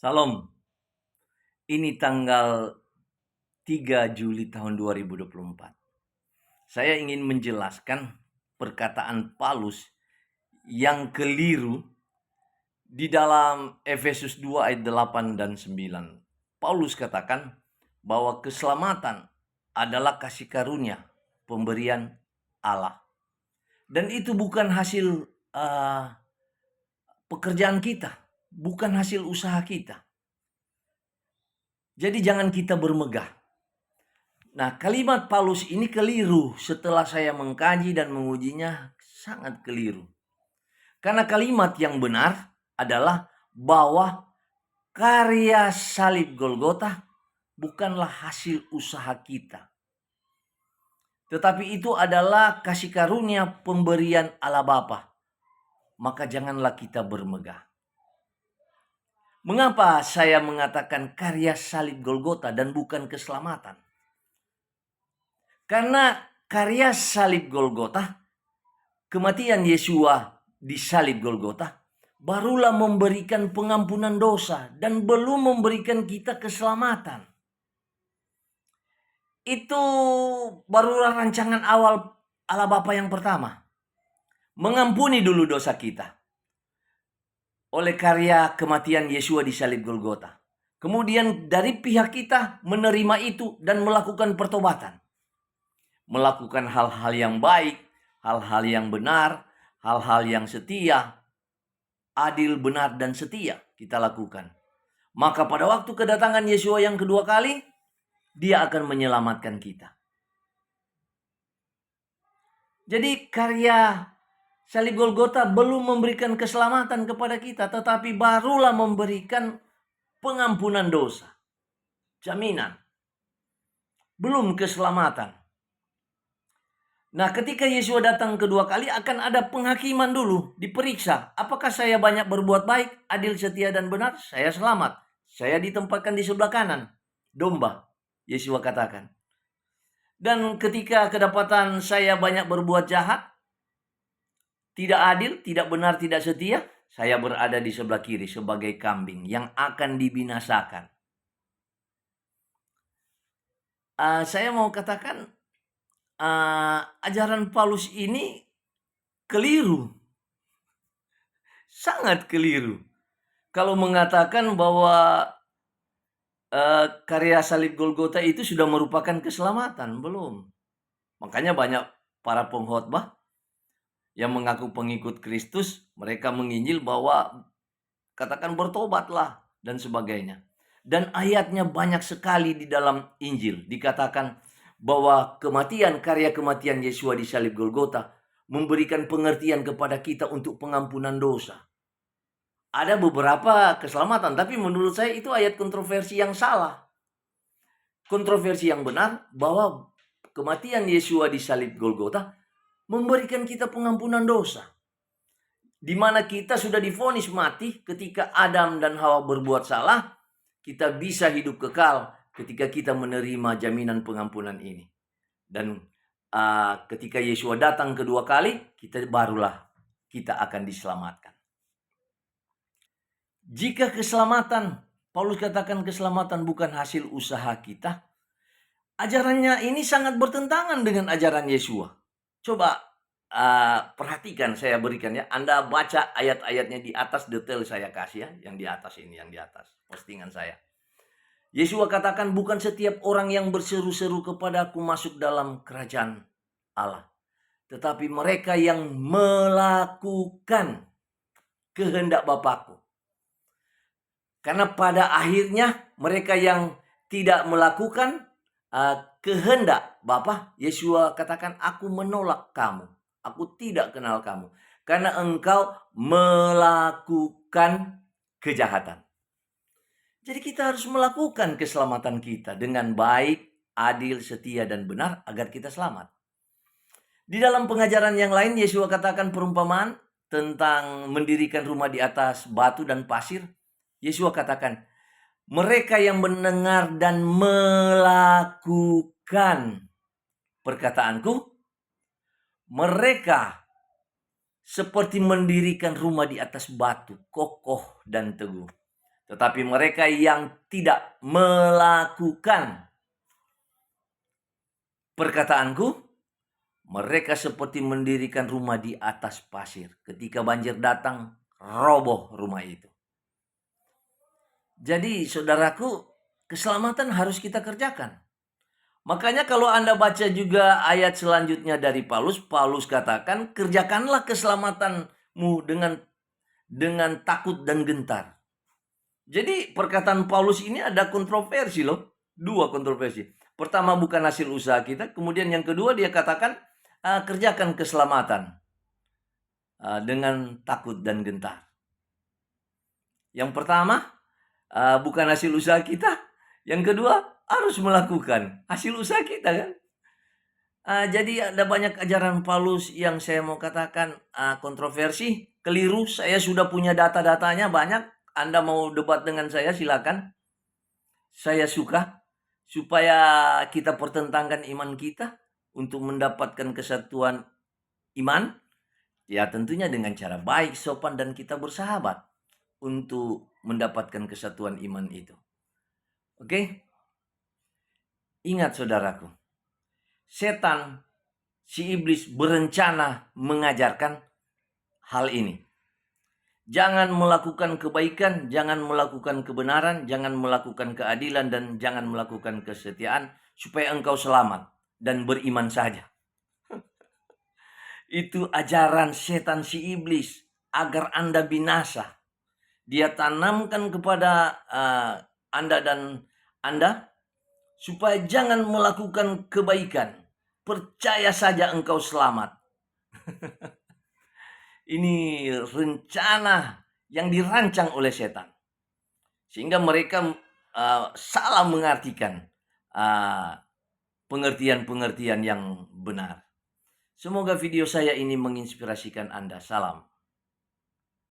Salam, ini tanggal 3 Juli tahun 2024. Saya ingin menjelaskan perkataan Paulus yang keliru di dalam Efesus 2 ayat 8 dan 9. Paulus katakan bahwa keselamatan adalah kasih karunia, pemberian Allah. Dan itu bukan hasil pekerjaan kita, bukan hasil usaha kita. Jadi jangan kita bermegah. Nah, kalimat Paulus ini keliru setelah saya mengkaji dan mengujinya, sangat keliru. Karena kalimat yang benar adalah bahwa karya salib Golgota bukanlah hasil usaha kita. Tetapi itu adalah kasih karunia pemberian Allah Bapa. Maka janganlah kita bermegah. Mengapa saya mengatakan karya salib Golgota dan bukan keselamatan? Karena karya salib Golgota, kematian Yesua di salib Golgota, barulah memberikan pengampunan dosa dan belum memberikan kita keselamatan. Itu barulah rancangan awal Allah Bapa yang pertama. Mengampuni dulu dosa kita oleh karya kematian Yesua di salib Golgota. Kemudian dari pihak kita menerima itu dan melakukan pertobatan. Melakukan hal-hal yang baik, hal-hal yang benar, hal-hal yang setia, adil, benar, dan setia kita lakukan. Maka pada waktu kedatangan Yesua yang kedua kali, dia akan menyelamatkan kita. Jadi karya salib Golgota belum memberikan keselamatan kepada kita, tetapi barulah memberikan pengampunan dosa. Jaminan. Belum keselamatan. Nah, ketika Yesus datang kedua kali akan ada penghakiman dulu, diperiksa. Apakah saya banyak berbuat baik, adil, setia, dan benar? Saya selamat. Saya ditempatkan di sebelah kanan. Domba, Yesus katakan. Dan ketika kedapatan saya banyak berbuat jahat, tidak adil, tidak benar, tidak setia, saya berada di sebelah kiri sebagai kambing yang akan dibinasakan. Saya mau katakan, ajaran Paulus ini keliru. Sangat keliru. Kalau mengatakan bahwa karya salib Golgota itu sudah merupakan keselamatan, belum. Makanya banyak para pengkhotbah yang mengaku pengikut Kristus, mereka menginjil bahwa katakan bertobatlah dan sebagainya. Dan ayatnya banyak sekali di dalam Injil. Dikatakan bahwa karya kematian Yesua di salib Golgota memberikan pengertian kepada kita untuk pengampunan dosa. Ada beberapa keselamatan, tapi menurut saya itu ayat kontroversi yang salah. Kontroversi yang benar bahwa kematian Yesua di salib Golgota memberikan kita pengampunan dosa. Di mana kita sudah divonis mati ketika Adam dan Hawa berbuat salah, kita bisa hidup kekal ketika kita menerima jaminan pengampunan ini. Dan ketika Yesua datang kedua kali, barulah kita akan diselamatkan. Jika keselamatan, Paulus katakan keselamatan bukan hasil usaha kita, ajarannya ini sangat bertentangan dengan ajaran Yesua. Coba perhatikan, saya berikan ya. Anda baca ayat-ayatnya di atas, detail saya kasih ya. Yang di atas ini, yang di atas postingan saya. Yesua katakan bukan setiap orang yang berseru-seru kepadaku masuk dalam kerajaan Allah. Tetapi mereka yang melakukan kehendak Bapakku. Karena pada akhirnya mereka yang tidak melakukan kehendak Bapa, Yesua katakan, aku menolak kamu. Aku tidak kenal kamu. Karena engkau melakukan kejahatan. Jadi kita harus melakukan keselamatan kita dengan baik, adil, setia, dan benar agar kita selamat. Di dalam pengajaran yang lain, Yesua katakan perumpamaan tentang mendirikan rumah di atas batu dan pasir. Yesua katakan, mereka yang mendengar dan melakukan perkataanku, mereka seperti mendirikan rumah di atas batu, kokoh dan teguh. Tetapi mereka yang tidak melakukan perkataanku, mereka seperti mendirikan rumah di atas pasir. Ketika banjir datang, roboh rumah itu. Jadi saudaraku, keselamatan harus kita kerjakan. Makanya kalau Anda baca juga ayat selanjutnya dari Paulus, Paulus katakan, kerjakanlah keselamatanmu dengan takut dan gentar. Jadi perkataan Paulus ini ada kontroversi loh. Dua kontroversi. Pertama, bukan hasil usaha kita. Kemudian yang kedua, dia katakan, kerjakan keselamatan dengan takut dan gentar. Yang pertama, bukan hasil usaha kita. Yang kedua, harus melakukan hasil usaha kita kan. Jadi ada banyak ajaran Paulus yang saya mau katakan kontroversi, keliru. Saya sudah punya data-datanya banyak. Anda mau debat dengan saya silakan. Saya suka supaya kita pertentangkan iman kita untuk mendapatkan kesatuan iman. Ya tentunya dengan cara baik, sopan, dan kita bersahabat untuk mendapatkan kesatuan iman itu. Oke? Ingat saudaraku, setan, si iblis berencana mengajarkan hal ini. Jangan melakukan kebaikan, jangan melakukan kebenaran, jangan melakukan keadilan, dan jangan melakukan kesetiaan supaya engkau selamat dan beriman saja. Itu ajaran setan si iblis agar Anda binasa. Dia tanamkan kepada Anda dan Anda supaya jangan melakukan kebaikan. Percaya saja engkau selamat. Ini rencana yang dirancang oleh setan. Sehingga mereka salah mengartikan pengertian-pengertian yang benar. Semoga video saya ini menginspirasikan Anda. Salam.